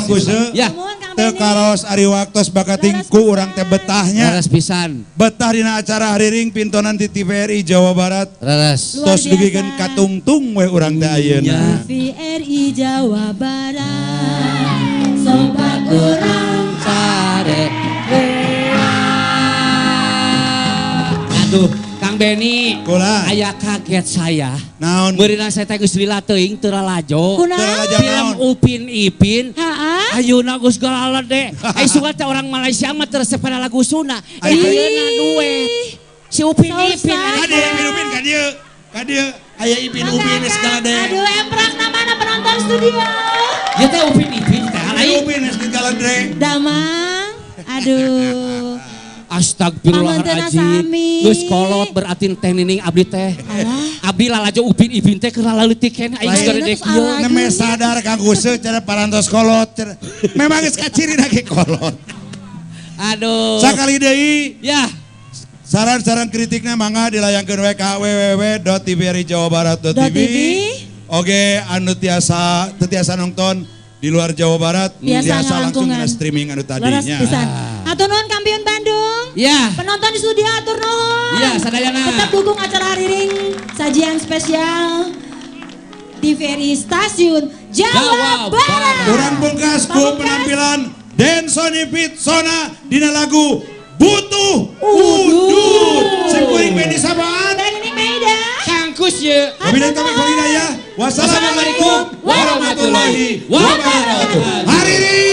Kang Kuse. Ya. Teu karos ari waktos bakating ku urang teh betahnya. Leres pisan. Betah dina acara hariring pintonan di TVRI Jawa Barat. Leres. Tos dugikeun katungtung we urang teh ayeuna. TVRI Jawa Barat. Sobat urang Sare. Aduh, Kang Beni. Kula. Aya kaget saya. Naon? Meurina saya teh geus lila teuing teu lalajo. Kunaon? Film Upin Ipin. Haa? Ayeuna geus galalede. Suka teh orang Malaysia mah teu resep pada lagu Sunda. Ayeuna Ayeuna duet. Si Upin Ipin. Kadieu Ipin Upin kadieu. Kadieu aya Ipin Upin segala deh. Aduh, emprak namana penonton studio. Ya teh Upin Ipin teh. Aya Upin segala deh. Damang. Aduh. Astagfirullahaladzim. Geus kolot berarti teh nining abdi teh. Abdi lalajo Upin Ipin teh keur laleutik keneh aing geus gadek ieu. Neme sadar Kang Kuse cara parantos kolot. Memang geus kacirina ge kolot. Aduh. Sakali deui. Ya. Saran-saran kritiknya mangga dilayangkeun we ka www.tvrijawabarat.tv. Oge anu tiasa nonton di luar Jawa Barat biasa langsung kena streaming anu tadinya. Atur nuhun Kampiun Bandung. Ya. Penonton di studio atur nuhun. Ya, sadayana. Tetap dukung acara hariring sajian spesial TVRI Stasiun Jawa Barat. Urang pungkas ku penampilan Densoni Pitsona dina lagu Butuh Udut. Sekuring Beni Sabaan. Beni Meida. Kangkus ye. Wabillahi taufiq wal hidayah. Wassalamualaikum warahmatullahi wabarakatuh. Hariring